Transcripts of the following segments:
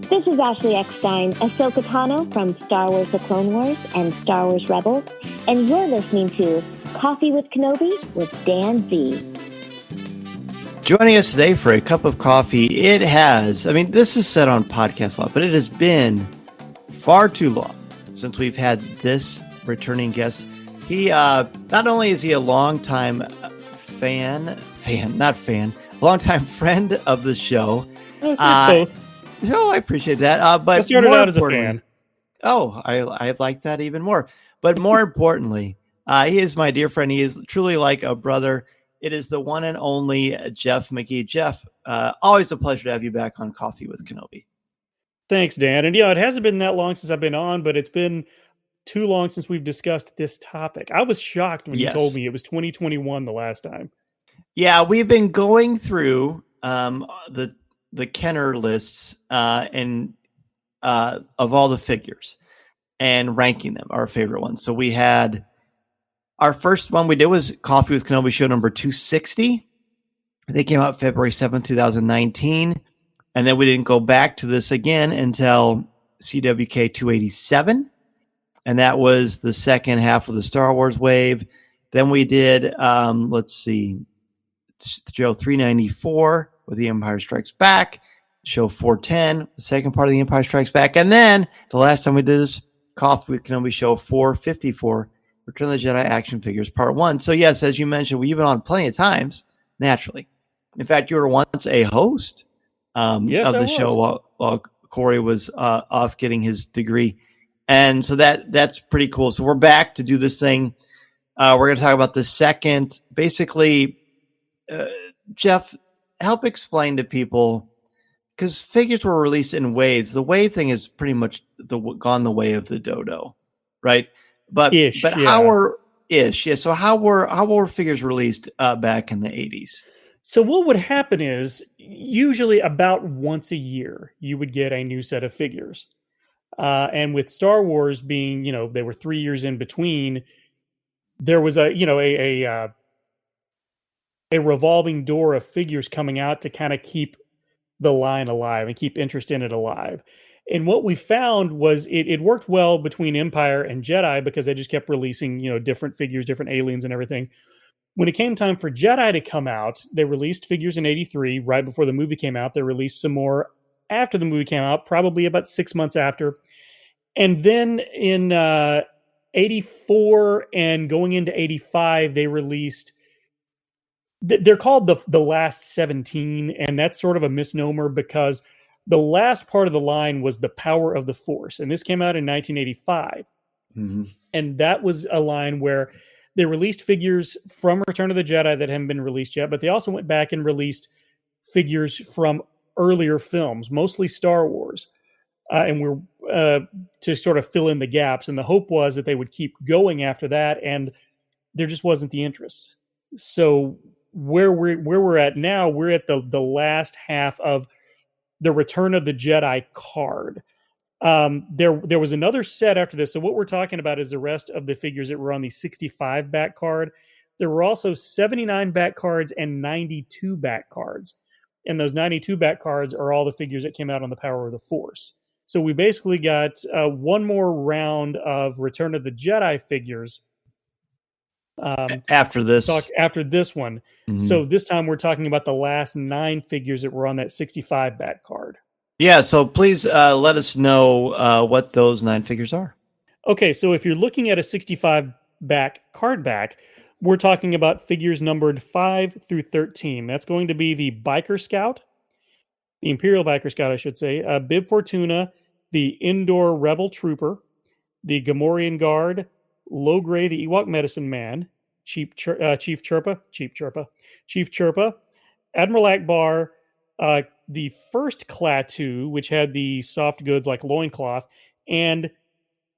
This is Ashley Eckstein, Ahsoka Tano from Star Wars The Clone Wars and Star Wars Rebels, and you're listening to Coffee with Kenobi with Dan Z. Joining us today for a cup of coffee, this is said on podcast a lot, but it has been far too long since we've had this returning guest. He, not only is he a longtime longtime friend of the show. Both. I appreciate that. But I started out as a fan. Oh, I like that even more. But more importantly, he is my dear friend. He is truly like a brother. It is the one and only Jeff McGee. Jeff, always a pleasure to have you back on Coffee with Kenobi. Thanks, Dan. And it hasn't been that long since I've been on, but it's been too long since we've discussed this topic. I was shocked when you told me it was 2021 the last time. Yeah, we've been going through the Kenner lists of all the figures and ranking them, our favorite ones. So we had our first one we did was Coffee with Kenobi show number 260. They came out February 7th, 2019. And then we didn't go back to this again until CWK 287. And that was the second half of the Star Wars wave. Then we did, show 394 with The Empire Strikes Back, show 410, the second part of The Empire Strikes Back, and then the last time we did this Coffee with Kenobi show 454, Return of the Jedi action figures part 1. So yes, as you mentioned, we've been on plenty of times, naturally. In fact, you were once a host of the show while Corey was off getting his degree. And so that's pretty cool. So we're back to do this thing. We're going to talk about the second, basically, Jeff, help explain to people, because figures were released in waves. The wave thing is pretty much gone the way of the dodo, right? But how were figures released back in the 80s? So what would happen is usually about once a year you would get a new set of figures, and with Star Wars being they were 3 years in between, there was a revolving door of figures coming out to kind of keep the line alive and keep interest in it alive. And what we found was it worked well between Empire and Jedi because they just kept releasing, different figures, different aliens and everything. When it came time for Jedi to come out, they released figures in 83, right before the movie came out. They released some more after the movie came out, probably about 6 months after. And then in 84 and going into 85, they released... They're called the last 17, and that's sort of a misnomer because the last part of the line was the Power of the Force, and this came out in 1985. Mm-hmm. And that was a line where they released figures from Return of the Jedi that hadn't been released yet, but they also went back and released figures from earlier films, mostly Star Wars, and we're to sort of fill in the gaps. And the hope was that they would keep going after that, and there just wasn't the interest. So where we're at now, we're at the last half of the Return of the Jedi card. There was another set after this. So what we're talking about is the rest of the figures that were on the 65 back card. There were also 79 back cards and 92 back cards. And those 92 back cards are all the figures that came out on the Power of the Force. So we basically got one more round of Return of the Jedi figures after this one. Mm-hmm. So this time we're talking about the last 9 figures that were on that 65 back card. Yeah, so please let us know what those 9 figures are. Okay, so if you're looking at a 65 back card back, we're talking about figures numbered 5 through 13. That's going to be the Biker Scout, the Imperial Biker Scout, I should say, Bib Fortuna, the Indoor Rebel Trooper, the Gamorrean Guard, Logray the Ewok Medicine Man, Chief Chirpa, Admiral Akbar, the first Klaatu, which had the soft goods like loincloth, and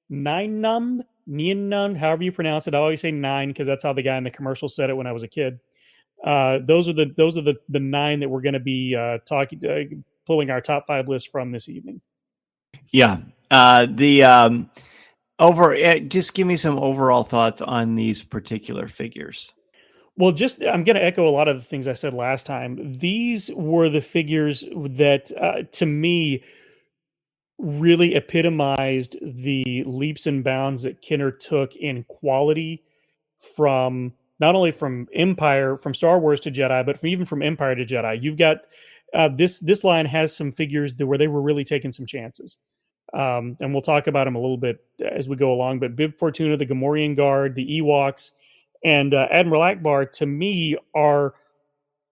Nien Num, however you pronounce it. I always say 9 because that's how the guy in the commercial said it when I was a kid. Those are the 9 that we're going to be pulling our top 5 list from this evening. Yeah. Just give me some overall thoughts on these particular figures. Well, I'm going to echo a lot of the things I said last time. These were the figures that, to me, really epitomized the leaps and bounds that Kenner took in quality from not only from Star Wars to Jedi, but even from Empire to Jedi. You've got this line has some figures where they were really taking some chances. And we'll talk about them a little bit as we go along. But Bib Fortuna, the Gamorrean Guard, the Ewoks, and Admiral Akbar, to me, are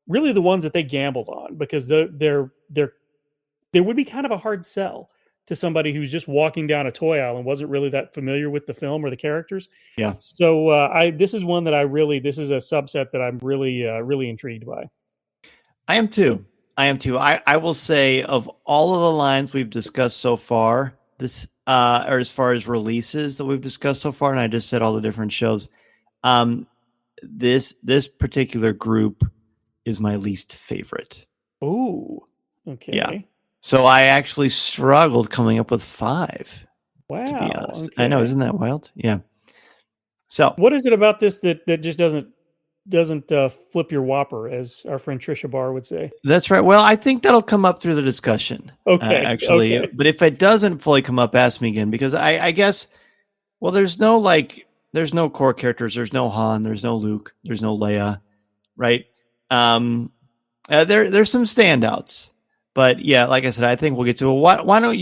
really the ones that they gambled on, because they would be kind of a hard sell to somebody who's just walking down a toy aisle and wasn't really that familiar with the film or the characters. Yeah. So this is one that this is a subset that I'm really intrigued by. I am too. I will say, of all of the lines we've discussed so far, this or as far as releases that we've discussed so far, and I just said all the different shows, this particular group is my least favorite. Oh, okay. Yeah. So I actually struggled coming up with 5. Wow. To be honest, okay. I know, isn't that wild? Yeah. So what is it about this that just doesn't flip your whopper, as our friend Trisha Barr would say? That's right. Well, I think that'll come up through the discussion. Okay. Actually, okay. But if it doesn't fully come up, ask me again, because I guess, well, there's no core characters. There's no Han. There's no Luke. There's no Leia. Right. There's some standouts, but yeah, like I said, I think we'll get to it. Why don't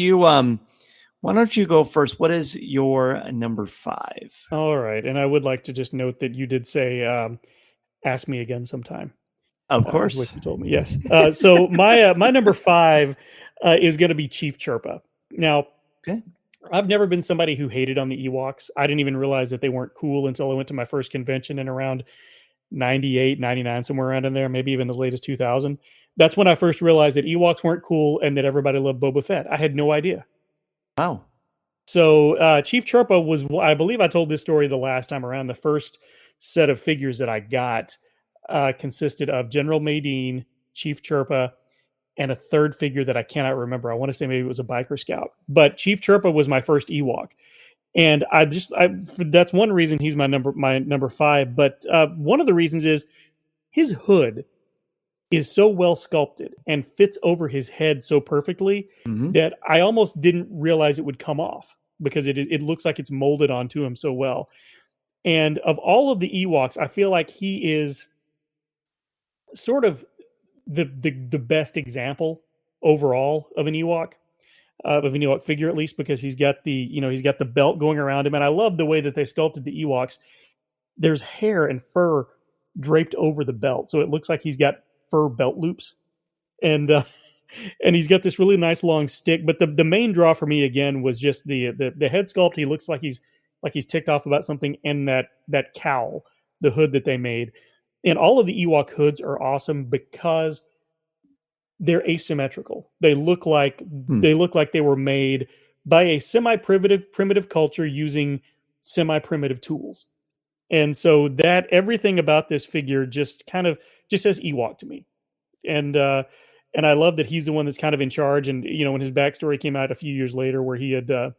you go first? What is your number 5? All right. And I would like to just note that you did say, ask me again sometime. Of course. What you told me. Yes. So my number 5 is going to be Chief Chirpa. Now, okay. I've never been somebody who hated on the Ewoks. I didn't even realize that they weren't cool until I went to my first convention in around 98, 99, somewhere around in there, maybe even as late as 2000. That's when I first realized that Ewoks weren't cool and that everybody loved Boba Fett. I had no idea. Wow. So Chief Chirpa was, I believe I told this story the last time around. The first set of figures that I got consisted of General Madine, Chief Chirpa, and a third figure that I cannot remember. I want to say maybe it was a biker scout. But Chief Chirpa was my first Ewok. And that's one reason he's my number 5. But one of the reasons is his hood is so well sculpted and fits over his head so perfectly that I almost didn't realize it would come off, because it looks like it's molded onto him so well. And of all of the Ewoks, I feel like he is sort of the best example overall of an Ewok. Of an Ewok figure, at least, because he's got the belt going around him, and I love the way that they sculpted the Ewoks. There's hair and fur draped over the belt, so it looks like he's got fur belt loops, and he's got this really nice long stick. But the main draw for me again was just the head sculpt. He looks like he's ticked off about something, and that cowl, the hood that they made, and all of the Ewok hoods are awesome because they're asymmetrical. They look like they were made by a primitive culture using semi-primitive tools. And so that everything about this figure just says Ewok to me. And I love that he's the one that's kind of in charge. And when his backstory came out a few years later, where he had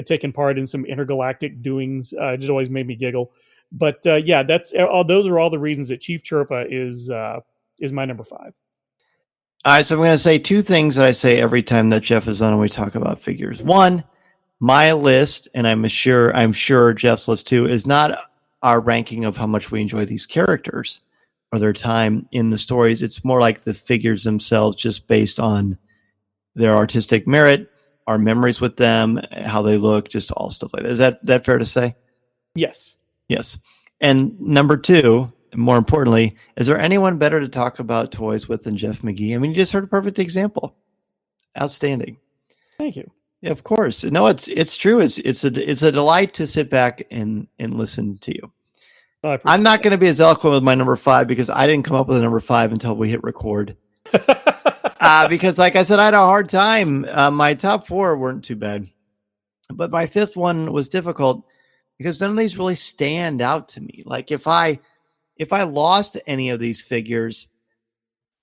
taken part in some intergalactic doings, it just always made me giggle. But those are all the reasons that Chief Chirpa is my number 5. All right, so I'm going to say 2 things that I say every time that Jeff is on and we talk about figures. One, my list, and I'm sure Jeff's list too, is not our ranking of how much we enjoy these characters or their time in the stories. It's more like the figures themselves, just based on their artistic merit, our memories with them, how they look, just all stuff like that. Is that fair to say? Yes. Yes. And number 2, more importantly, is there anyone better to talk about toys with than Jeff McGee? I mean, you just heard a perfect example. Outstanding. Thank you. Yeah, of course. No, it's true. It's a delight to sit back and listen to you. I'm not going to be as eloquent with my number 5, because I didn't come up with a number 5 until we hit record. Because, like I said, I had a hard time. My top 4 weren't too bad, but my 5th one was difficult because none of these really stand out to me. Like if I lost any of these figures,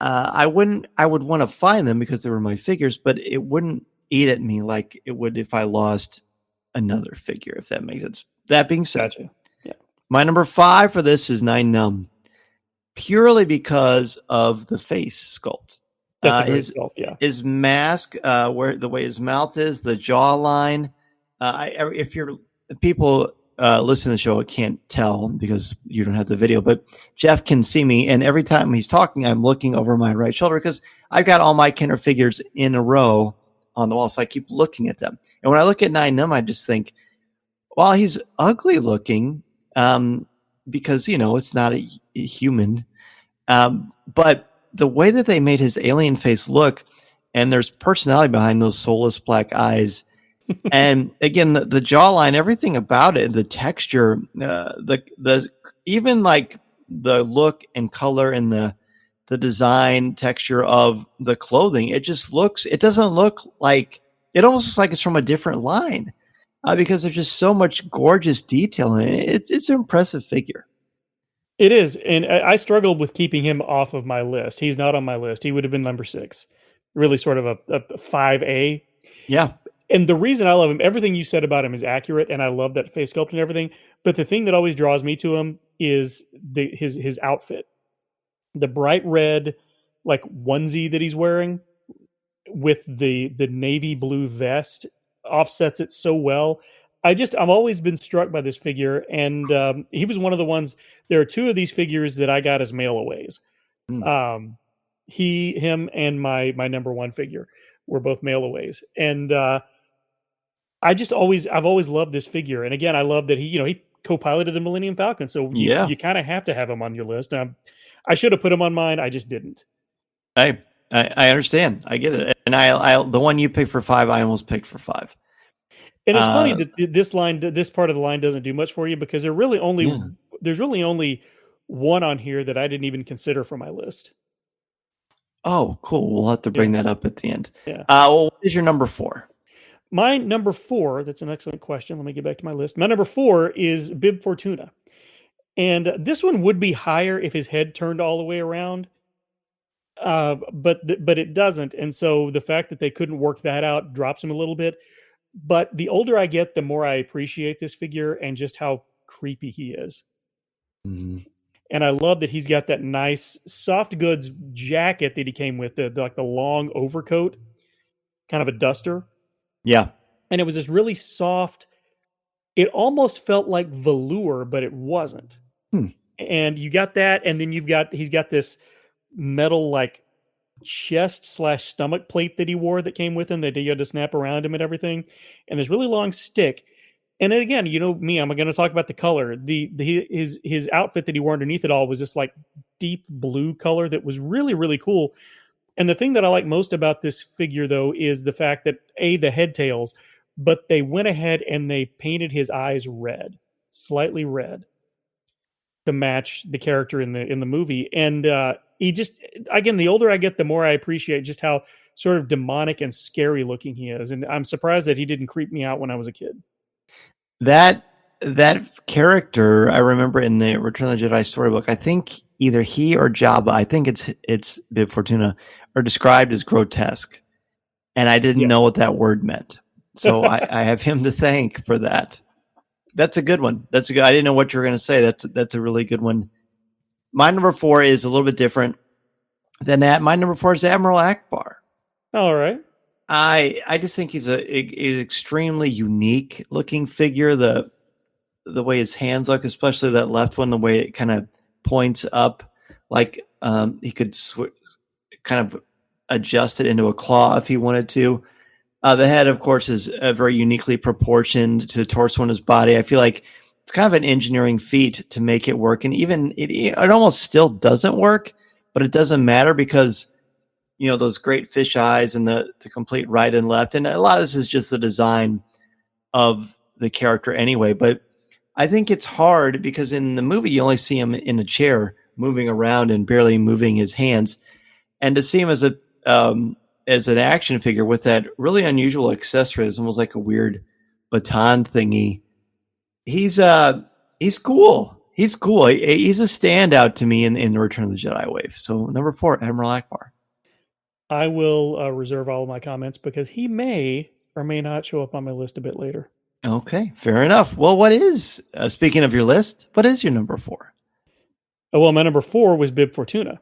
I would want to find them because they were my figures, but it wouldn't eat at me like it would if I lost another figure, if that makes sense. That being said, gotcha. Yeah. My number 5 for this is 9 Numb. purely because of the face sculpt. That's a great sculpt, yeah. His mask, where the way his mouth is, the jawline. If people listen to the show, can't tell because you don't have the video, but Jeff can see me, and every time he's talking, I'm looking over my right shoulder because I've got all my Kenner figures in a row on the wall, so I keep looking at them. And when I look at 9-Num, I just think, well, he's ugly looking because, it's not a human. But the way that they made his alien face look, and there's personality behind those soulless black eyes. And again, the jawline, everything about it, the texture, the even like the look and color and the design texture of the clothing, it doesn't look like, it almost looks like it's from a different line because there's just so much gorgeous detail in it. It's an impressive figure. It is, and I struggled with keeping him off of my list. He's not on my list. He would have been number 6, really sort of a 5A. Yeah. And the reason I love him, everything you said about him is accurate, and I love that face sculpt and everything. But the thing that always draws me to him is his outfit, the bright red like onesie that he's wearing with the navy blue vest offsets it so well. I've always been struck by this figure, and he was one of the ones. There are 2 of these figures that I got as mail-aways. Him, and my number 1 figure were both mail-aways, and I've always loved this figure. And again, I love that he co-piloted the Millennium Falcon, so you kind of have to have him on your list. I should have put him on mine. I just didn't. I understand. I get it, and I the one you picked for 5, I almost picked for 5. And it's funny that this part of the line doesn't do much for you because there's really only one on here that I didn't even consider for my list. Oh, cool. We'll have to bring that up at the end. Yeah. Well, what is your number 4? My number 4, that's an excellent question. Let me get back to my list. My number 4 is Bib Fortuna. And this one would be higher if his head turned all the way around. But it doesn't. And so the fact that they couldn't work that out drops him a little bit. But the older I get, the more I appreciate this figure and just how creepy he is. Mm-hmm. And I love that he's got that nice soft goods jacket that he came with, the long overcoat, kind of a duster. Yeah. And it was this really soft, it almost felt like velour, but it wasn't. And you got that, and then he's got this metal like chest/stomach plate that he wore that came with him that you had to snap around him and everything, and this really long stick. And then again, me, I'm going to talk about the color. His outfit that he wore underneath it all was this like deep blue color that was really, really cool. And the thing that I like most about this figure, though, is the fact that the head tails, but they went ahead and they painted his eyes red, slightly red, to match the character in the movie. And he just, again, the older I get, the more I appreciate just how sort of demonic and scary looking he is. And I'm surprised that he didn't creep me out when I was a kid. That character, I remember in the Return of the Jedi storybook, I think either he or Jabba, I think it's Bib Fortuna, are described as grotesque. And I didn't know what that word meant. So I have him to thank for that. That's a good one. I didn't know what you were going to say. That's a really good one. My number 4 is a little bit different than that. My number 4 is Admiral Akbar. All right. I just think he's an extremely unique looking figure. The way his hands look, especially that left one, the way it kind of points up, like he could kind of adjust it into a claw if he wanted to. The head, of course, is very uniquely proportioned to the torso and his body. I feel like it's kind of an engineering feat to make it work. And even it almost still doesn't work, but it doesn't matter because, those great fish eyes and the complete right and left. And a lot of this is just the design of the character anyway. But I think it's hard because in the movie, you only see him in a chair moving around and barely moving his hands. And to see him as an action figure with that really unusual accessory, it's almost like a weird baton thingy. He's cool. He's cool. He's a standout to me in the Return of the Jedi wave. So number 4, Admiral Akbar. I will reserve all of my comments because he may or may not show up on my list a bit later. Okay, fair enough. Well, what is, speaking of your list, what is your number 4? Well, my number 4 was Bib Fortuna.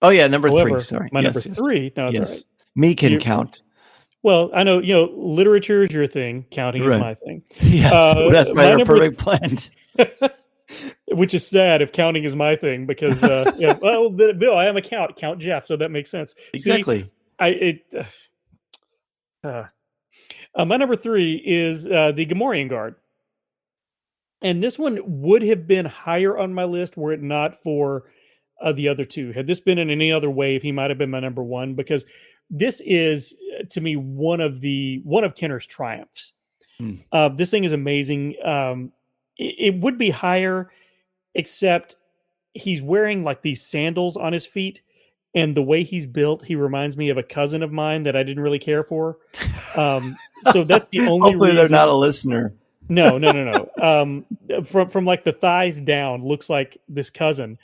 Oh yeah, number However, 3. Sorry, my number 3. No, it's all right. Me can count. Well, I know, literature is your thing. Counting is my thing. Yes, that's why they're perfect blend. Which is sad if counting is my thing because, well, Bill, I am a Count Jeff, so that makes sense. Exactly. See, my number 3 is the Gamorrean Guard. And this one would have been higher on my list were it not for the other two. Had this been in any other wave, he might have been my number 1 because this is, to me, one of Kenner's triumphs. This thing is amazing. It would be higher, except he's wearing like these sandals on his feet, and the way he's built, he reminds me of a cousin of mine that I didn't really care for. So that's the only Hopefully reason. They're not a listener. No. From like the thighs down, looks like this cousin.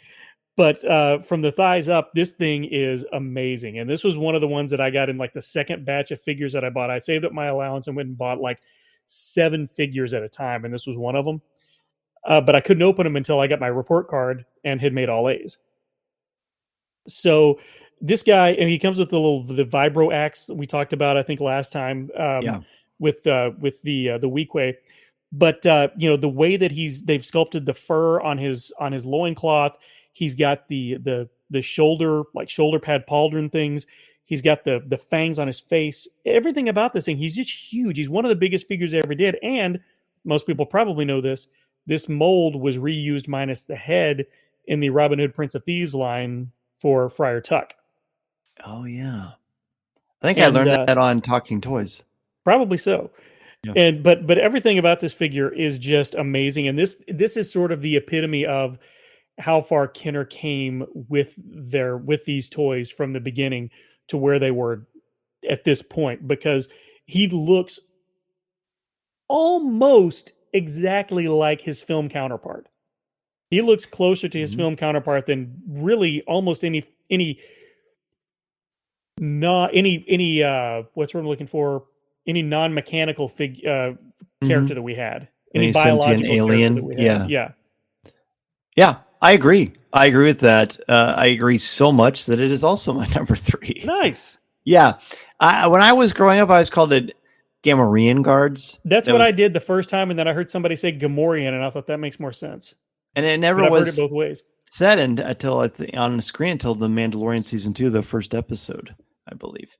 But from the thighs up, this thing is amazing. And this was one of the ones that I got in like the second batch of figures that I bought. I saved up my allowance and went and bought like 7 figures at a time. And this was one of them. But I couldn't open them until I got my report card and had made all A's. So this guy, and he comes with the vibro axe that we talked about, I think last time, with the Weequay. But the way that they've sculpted the fur on his loincloth, he's got the shoulder pad pauldron things. He's got the fangs on his face. Everything about this thing, he's just huge. He's one of the biggest figures I ever did. And most people probably know this. This mold was reused minus the head in the Robin Hood Prince of Thieves line for Friar Tuck. Oh yeah, I think I learned that on Talking Toys. Probably so. Yeah. But everything about this figure is just amazing, and this is sort of the epitome of how far Kenner came with these toys from the beginning to where they were at this point, because he looks almost exactly like his film counterpart. He looks closer to his film counterpart than really almost any what's what I'm looking for, any non-mechanical character that we had, any biological alien that we had. Yeah, I agree with that. I agree so much that it is also my number 3. Nice. Yeah, when I was growing up, I was called it Gamorrean Guards. That's what I did the first time, and then I heard somebody say Gamorrean, and I thought that makes more sense. And it never was heard it both ways. Said until on the screen until the Mandalorian season 2, the first episode, I believe.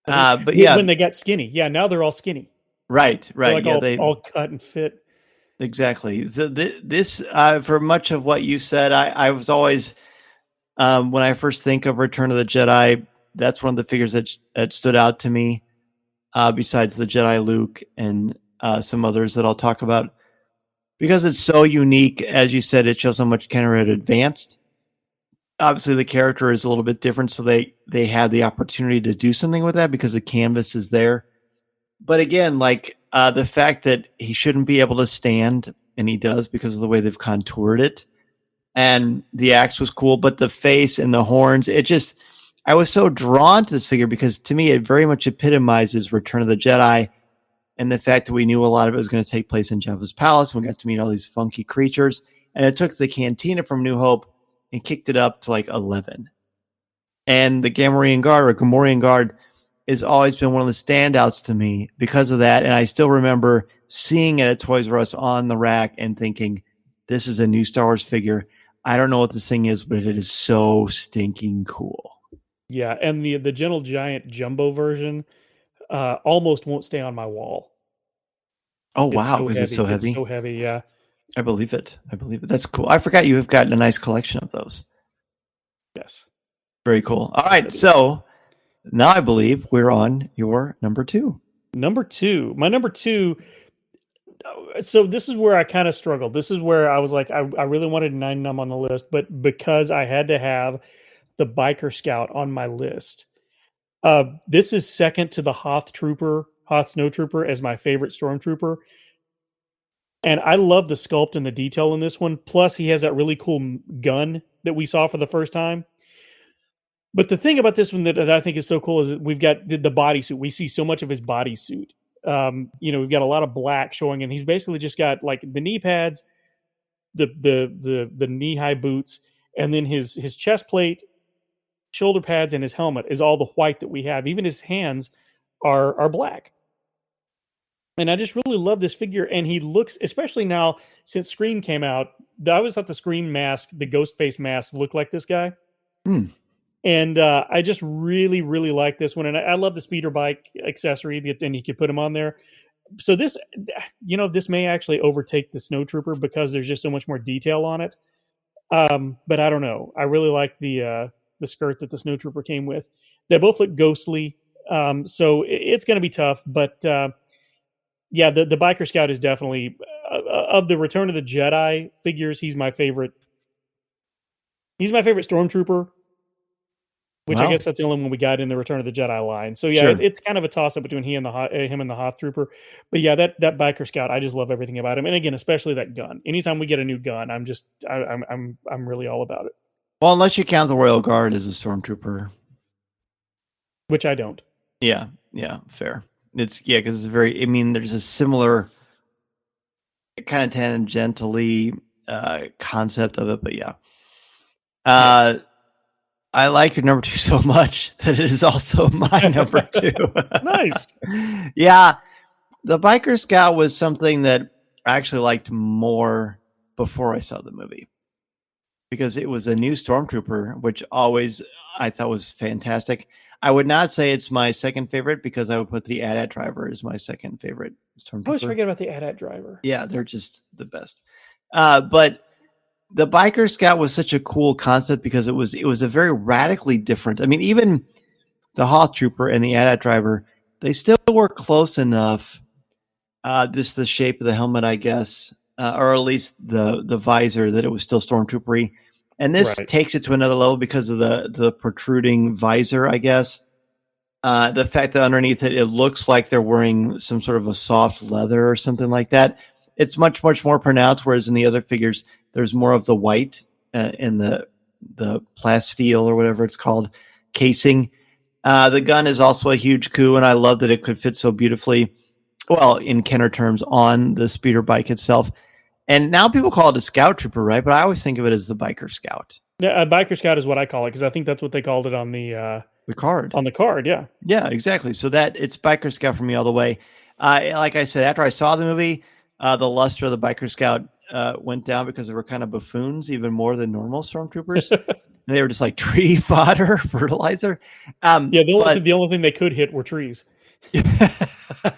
But yeah, when they got skinny, now they're all skinny. Right. Like all cut and fit. Exactly. So this for much of what you said, I was always when I first think of Return of the Jedi, that's one of the figures that stood out to me. Besides the Jedi Luke and some others that I'll talk about, because it's so unique. As you said, it shows how much Kenner had advanced. Obviously, the character is a little bit different, so they had the opportunity to do something with that because the canvas is there. But again, like the fact that he shouldn't be able to stand, and he does because of the way they've contoured it, and the axe was cool, but the face and the horns, I was so drawn to this figure because to me, it very much epitomizes Return of the Jedi, and the fact that we knew a lot of it was going to take place in Jabba's palace, and we got to meet all these funky creatures, and it took the cantina from New Hope and kicked it up to like 11. And the Gamorrean Guard has always been one of the standouts to me because of that. And I still remember seeing it at Toys R Us on the rack and thinking, this is a new Star Wars figure. I don't know what this thing is, but it is so stinking cool. Yeah, and the Gentle Giant Jumbo version almost won't stay on my wall. Oh, wow. Because it's so heavy? It's so heavy, yeah. I believe it. That's cool. I forgot you have gotten a nice collection of those. Yes. Very cool. All right, so now I believe we're on your number 2. Number 2. My number 2. So this is where I kind of struggled. This is where I was like, I really wanted 9 Numb on the list, but because I had to have the Biker Scout on my list. This is second to the Hoth Snow Trooper as my favorite Stormtrooper. And I love the sculpt and the detail in this one. Plus, he has that really cool gun that we saw for the first time. But the thing about this one that I think is so cool is that we've got the bodysuit. We see so much of his bodysuit. We've got a lot of black showing, and he's basically just got like the knee pads, the knee high boots, and then his chest plate, shoulder pads, and his helmet is all the white that we have. Even his hands are black. And I just really love this figure. And he looks, especially now since Scream came out, I always thought the Scream mask, the ghost face mask, looked like this guy. And I just really, really like this one. And I love the speeder bike accessory, and he could put him on there. So this, this may actually overtake the Snowtrooper because there's just so much more detail on it. But I don't know. I really like the skirt that the Snowtrooper came with. They both look ghostly. So it's going to be tough. But the Biker Scout is definitely, of the Return of the Jedi figures, he's my favorite. He's my favorite Stormtrooper. Which I guess that's the only one we got in the Return of the Jedi line. So yeah, it's kind of a toss up between him and the Hoth Trooper. But yeah, that Biker Scout, I just love everything about him. And again, especially that gun. Anytime we get a new gun, I'm really all about it. Well, unless you count the Royal Guard as a Stormtrooper, which I don't. Yeah, fair. It's because it's very. I mean, there's a similar kind of tangentially concept of it, but yeah. I like your number 2 so much that it is also my number 2. Nice. Yeah. The Biker Scout was something that I actually liked more before I saw the movie. Because it was a new Stormtrooper, which always I thought was fantastic. I would not say it's my second favorite because I would put the AT-AT driver as my second favorite Stormtrooper. I always forget about the AT-AT driver. Yeah, they're just the best. But the Biker Scout was such a cool concept because it was a very radically different. I mean, even the Hoth Trooper and the AT-AT driver, they still were close enough. Just the shape of the helmet, I guess, or at least the visor, that it was still Stormtroopery. And this takes it to another level because of the protruding visor, I guess. The fact that underneath it looks like they're wearing some sort of a soft leather or something like that. It's much, much more pronounced, whereas in the other figures, there's more of the white in the plasteel or whatever it's called casing. The gun is also a huge coup, and I love that it could fit so beautifully, well, in Kenner terms, on the speeder bike itself. And now people call it a Scout Trooper, right? But I always think of it as the Biker Scout. Yeah, a Biker Scout is what I call it, because I think that's what they called it on the card. On the card, yeah. Yeah, exactly. So that it's Biker Scout for me all the way. Like I said, after I saw the movie, the luster of the Biker Scout went down because they were kind of buffoons, even more than normal Stormtroopers. And they were just like tree fodder, fertilizer. The only thing they could hit were trees.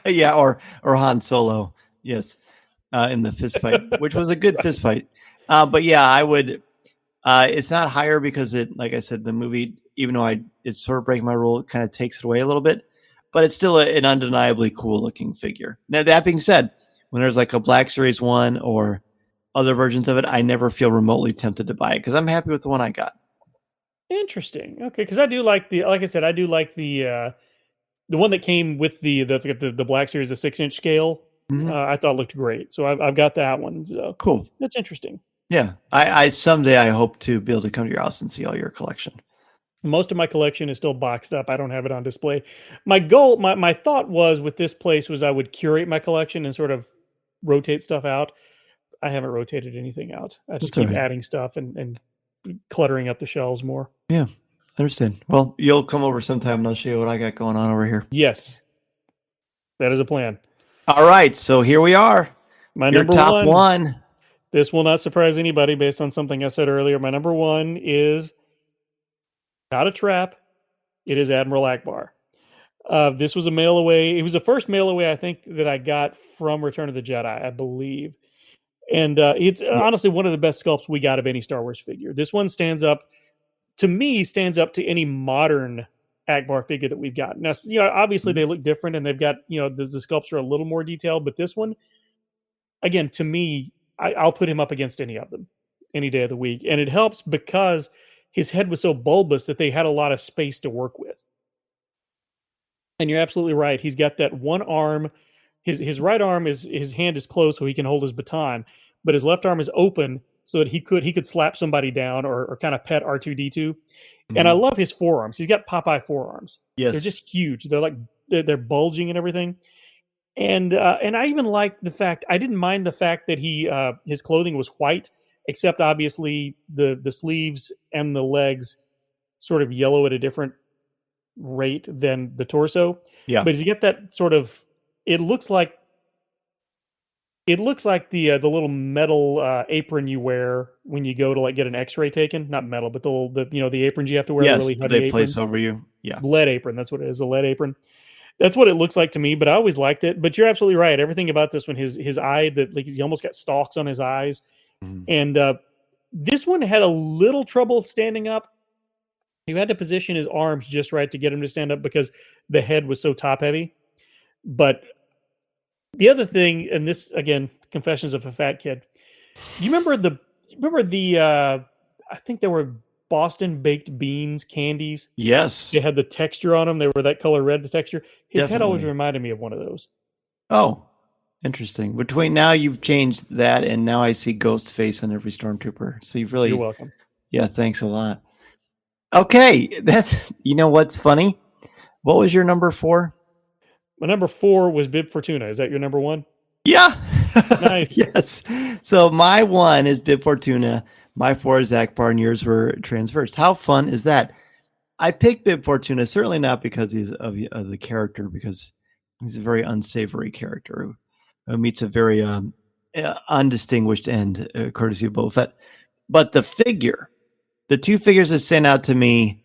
Yeah, or Han Solo, yes, in the fist fight, which was a good fist fight. But yeah, I would. It's not higher because it, like I said, the movie, even though it's sort of breaking my rule, it kind of takes it away a little bit. But it's still an undeniably cool looking figure. Now, that being said, when there's like a Black Series 1 or other versions of it, I never feel remotely tempted to buy it because I'm happy with the one I got. Interesting. Okay, because I do like like I said, I do like the one that came with the Black Series, the 6-inch scale. Mm-hmm. I thought looked great, so I've got that one. So cool. That's interesting. Yeah, I someday I hope to be able to come to your house and see all your collection. Most of my collection is still boxed up. I don't have it on display. My goal, my thought was with this place was I would curate my collection and sort of rotate stuff out. I haven't rotated anything out. I just keep adding stuff and cluttering up the shelves more. Yeah, I understand. Well, you'll come over sometime and I'll show you what I got going on over here. Yes, that is a plan. All right, so here we are. My number top one. This will not surprise anybody based on something I said earlier. My number one is not a trap. It is Admiral Akbar. This was a mail away. It was the first mail away I think that I got from Return of the Jedi, I believe. And it's honestly one of the best sculpts we got of any Star Wars figure. This one stands up to any modern Akbar figure that we've got. Now, obviously they look different and they've got, the sculpts are a little more detailed, but this one, again, to me, I'll put him up against any of them any day of the week. And it helps because his head was so bulbous that they had a lot of space to work with. And you're absolutely right. He's got that one arm. His right arm his hand is closed so he can hold his baton, but his left arm is open so that he could slap somebody down or kind of pet R2-D2. Mm-hmm. And I love his forearms. He's got Popeye forearms. Yes. They're just huge. They're like they're bulging and everything. And I even like the fact I didn't mind the fact that his clothing was white except obviously the sleeves and the legs sort of yellow at a different rate than the torso. Yeah. But as you get that sort of, it looks like the little metal apron you wear when you go to like get an X-ray taken. Not metal, but the aprons you have to wear. Yes, really heavy they place aprons. over you. Yeah. Lead apron. That's what it is. A lead apron. That's what it looks like to me. But I always liked it. But you're absolutely right. Everything about this one, his eye, that like he almost got stalks on his eyes, and this one had a little trouble standing up. You had to position his arms just right to get him to stand up because the head was so top heavy. But the other thing, and this again, confessions of a fat kid. You remember the I think there were Boston baked beans candies. Yes. They had the texture on them. They were that color red, the texture. His head always Definitely. reminded me of one of those. Oh, interesting. Between now you've changed that, and now I see ghost face on every stormtrooper. So you've really. You're welcome. Yeah, thanks a lot. Okay, you know what's funny? What was your number 4? My number 4 was Bib Fortuna. Is that your number 1? Yeah. Nice. Yes. So my 1 is Bib Fortuna. My 4 is Akbar, and yours were transversed. How fun is that? I picked Bib Fortuna certainly not because he's of the character, because he's a very unsavory character who meets a very undistinguished end, courtesy of Boba Fett. But the 2 figures that stand out to me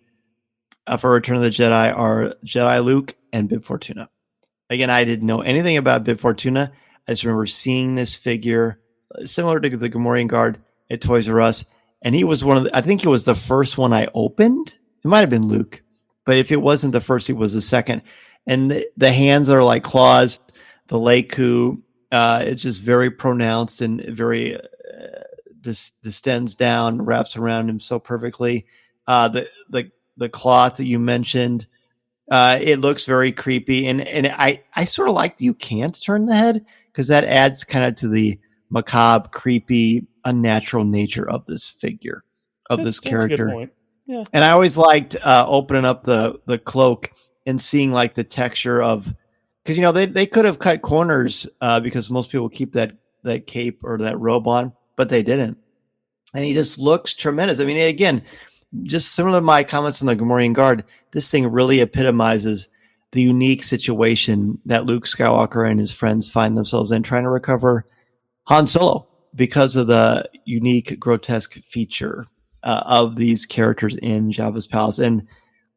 for Return of the Jedi are Jedi Luke and Bib Fortuna. Again, I didn't know anything about Bib Fortuna. I just remember seeing this figure, similar to the Gamorrean Guard at Toys R Us. And he was I think it was the first one I opened. It might have been Luke. But if it wasn't the first, it was the second. And the hands are like claws. The Leiku, it's just very pronounced and very distends down, wraps around him so perfectly. The cloth that you mentioned, it looks very creepy, and I sort of like that you can't turn the head, because that adds kind of to the macabre, creepy, unnatural nature of this figure, this character. That's a good point. Yeah. And I always liked opening up the cloak and seeing like the texture of, because they could have cut corners because most people keep that cape or that robe on, but they didn't. And he just looks tremendous. I mean, again, just similar to my comments on the Gamorrean Guard, this thing really epitomizes the unique situation that Luke Skywalker and his friends find themselves in, trying to recover Han Solo because of the unique, grotesque feature of these characters in Jabba's palace. And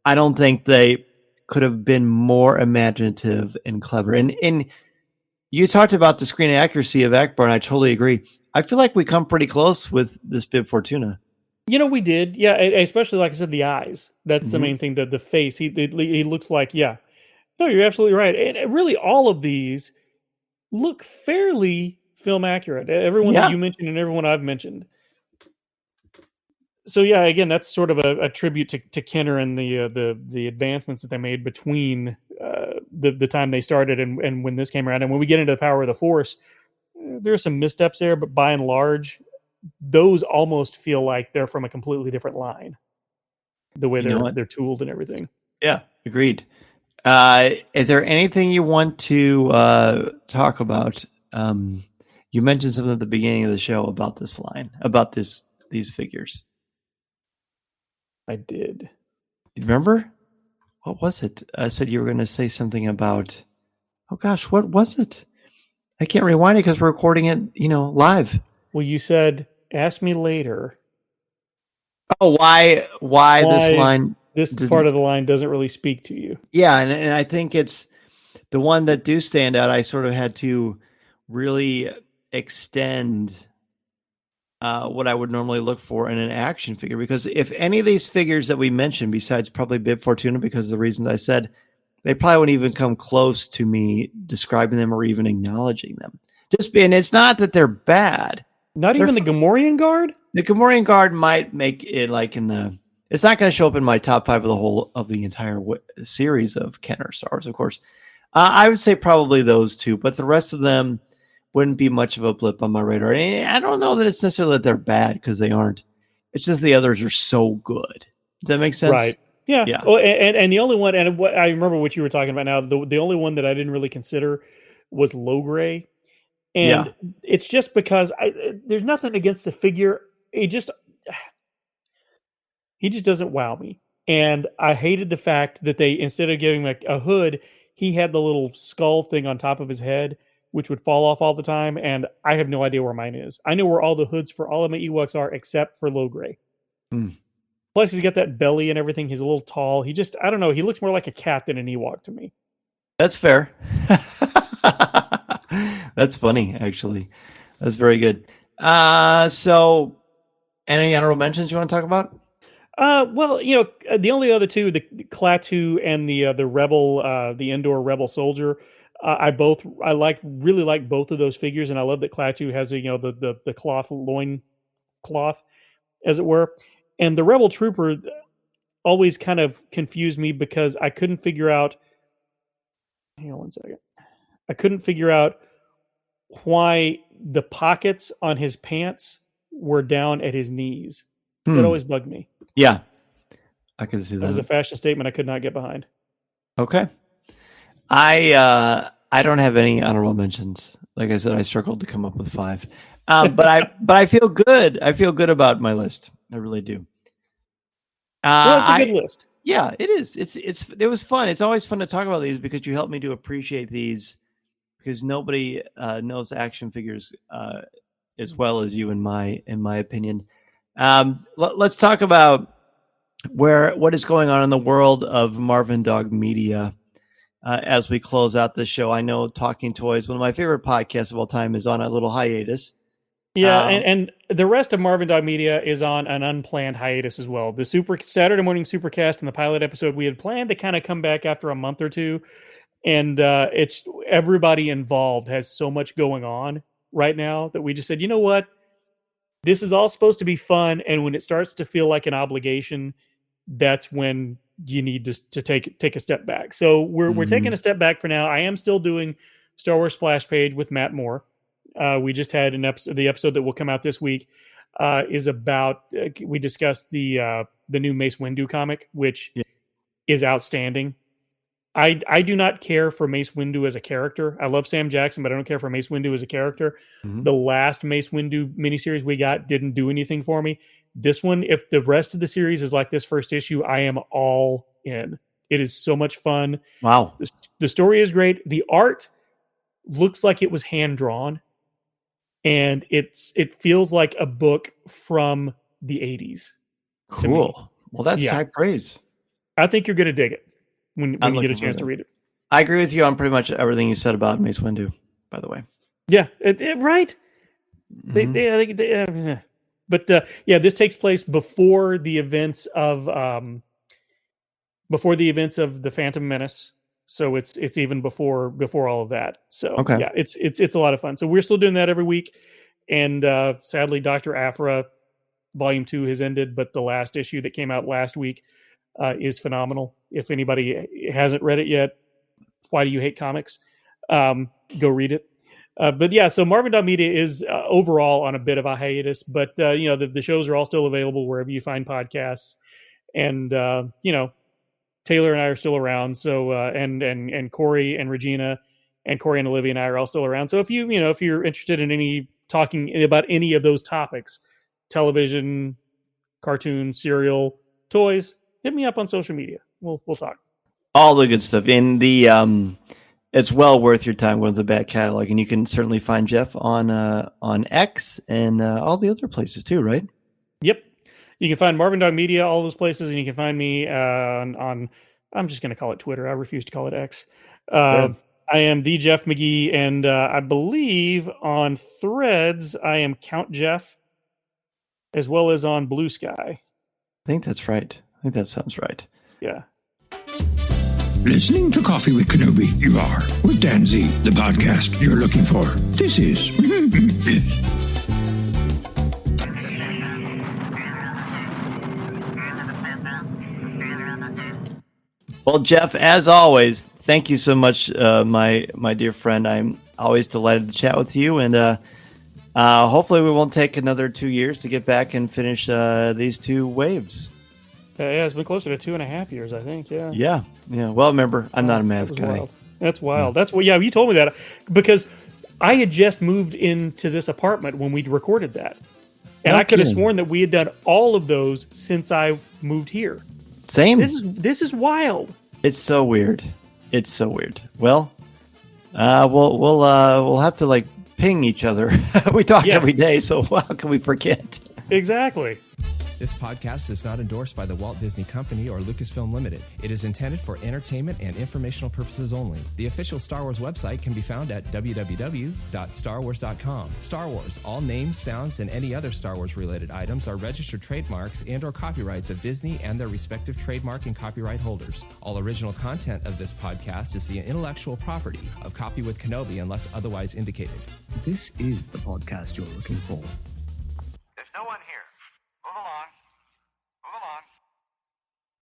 I don't think they could have been more imaginative and clever. And you talked about the screen accuracy of Akbar, and I totally agree. I feel like we come pretty close with this Bib Fortuna. We did. Yeah, especially, like I said, the eyes. That's the main thing. The face. He looks like, yeah. No, you're absolutely right. And really, all of these look fairly film accurate. Everyone that you mentioned and everyone I've mentioned. So yeah, again, that's sort of a tribute to Kenner and the advancements that they made between the time they started and when this came around. And when we get into the power of the Force, there's some missteps there, but by and large, those almost feel like they're from a completely different line. The way they're tooled and everything. Yeah, agreed. Is there anything you want to talk about? You mentioned something at the beginning of the show about this line, about these figures. I did. You remember? What was it? I said you were going to say something about. Oh gosh, what was it? I can't rewind it because we're recording it, live. Well, you said, "Ask me later." Oh, why this line? This part of the line doesn't really speak to you. Yeah, and I think it's the one that do stand out. I sort of had to really extend what I would normally look for in an action figure, because if any of these figures that we mentioned, besides probably Bib Fortuna, because of the reasons I said, they probably wouldn't even come close to me describing them or even acknowledging them. And it's not that they're bad. Not even the Gamorrean Guard? The Gamorrean Guard might make it like it's not going to show up in my top 5 of the entire series of Kenner Star Wars, of course. I would say probably those 2, but the rest of them wouldn't be much of a blip on my radar. And I don't know that it's necessarily that they're bad, because they aren't. It's just the others are so good. Does that make sense? Right. Yeah. Yeah. Oh, and the only one, and what I remember what you were talking about now, the only one that I didn't really consider was Logray. And it's just because there's nothing against the figure. he just doesn't wow me. And I hated the fact that they, instead of giving him a hood, he had the little skull thing on top of his head, which would fall off all the time. And I have no idea where mine is. I know where all the hoods for all of my Ewoks are, except for Low Gray. Plus, he's got that belly and everything. He's a little tall. I don't know. He looks more like a cat than an Ewok to me. That's fair. That's funny, actually. That's very good. So, any honorable mentions you want to talk about? Well, the only other two, the Klaatu and the Rebel, the Indoor Rebel Soldier, really like both of those figures, and I love that Klaatu has the cloth loin cloth, as it were, and the Rebel Trooper always kind of confused me because I couldn't figure out. Hang on one second. I couldn't figure out why the pockets on his pants were down at his knees. That always bugged me. Yeah, I can see that. That was a fashion statement I could not get behind. Okay. I don't have any honorable mentions. Like I said, I struggled to come up with 5. But I feel good. I feel good about my list. I really do. Well, it's a good list. Yeah, it is. It was fun. It's always fun to talk about these because you helped me to appreciate these, because nobody knows action figures as well as you, in my opinion. Let's talk about what is going on in the world of Marvin Dog Media as we close out this show. I know Talking Toys, one of my favorite podcasts of all time, is on a little hiatus. Yeah, and the rest of Marvin Dog Media is on an unplanned hiatus as well. The Saturday morning Supercast and the pilot episode, we had planned to kind of come back after a month or two, and it's everybody involved has so much going on right now that we just said, you know what? This is all supposed to be fun, and when it starts to feel like an obligation, that's when you need to take a step back. So we're taking a step back for now. I am still doing Star Wars Splash Page with Matt Moore. We just had the episode that will come out this week is about we discussed the new Mace Windu comic, which is outstanding. I do not care for Mace Windu as a character. I love Sam Jackson, but I don't care for Mace Windu as a character. The last Mace Windu miniseries we got didn't do anything for me. This one, if the rest of the series is like this first issue, I am all in. It is so much fun. Wow. The story is great. The art looks like it was hand-drawn, and it feels like a book from the 80s. Cool. Well, that's high praise. I think you're going to dig it when you get a chance to read it. I agree with you on pretty much everything you said about Mace Windu, by the way. Yeah, right? But this takes place before the events of the Phantom Menace. So it's even before all of that. So yeah, it's a lot of fun. So we're still doing that every week. And sadly, Dr. Aphra Volume 2 has ended, but the last issue that came out last week is phenomenal. If anybody hasn't read it yet, Why Do You Hate Comics? Go read it. But yeah, so Marvin Dog Media is overall on a bit of a hiatus, but the shows are all still available wherever you find podcasts. And Taylor and I are still around. So and Corey and Regina and Corey and Olivia and I are all still around. So if you're interested in talking about any of those topics, television, cartoon, cereal, toys, hit me up on social media. We'll talk. All the good stuff. In the it's well worth your time going to the back catalog, and you can certainly find Jeff on X and all the other places too, right? Yep. You can find Marvin Dog Media, all those places, and you can find me on I'm just going to call it Twitter. I refuse to call it X. I am the Jeff McGee, and I believe on Threads I am Count Jeff, as well as on Blue Sky. I think that's right. I think that sounds right. Yeah. Listening to Coffee with Kenobi, you are, with Dan Z, the podcast you're looking for. This is... Well, Jeff, as always, thank you so much, my dear friend. I'm always delighted to chat with you, and hopefully we won't take another 2 years to get back and finish these 2 waves. Yeah, it's been closer to 2.5 years, I think. Yeah. Yeah. Well, remember, I'm not a math guy. Wild. That's wild. That's what. Yeah, you told me that because I had just moved into this apartment when we recorded that. And No I could have kidding. sworn that we had done all of those since I moved here. Same. This is wild. It's so weird. It's so weird. Well, we'll have to like ping each other. We talk every day, so how can we forget? Exactly. This podcast is not endorsed by the Walt Disney Company or Lucasfilm Limited. It is intended for entertainment and informational purposes only. The official Star Wars website can be found at www.starwars.com. Star Wars, all names, sounds, and any other Star Wars related items are registered trademarks and or copyrights of Disney and their respective trademark and copyright holders. All original content of this podcast is the intellectual property of Coffee with Kenobi unless otherwise indicated. This is the podcast you're looking for.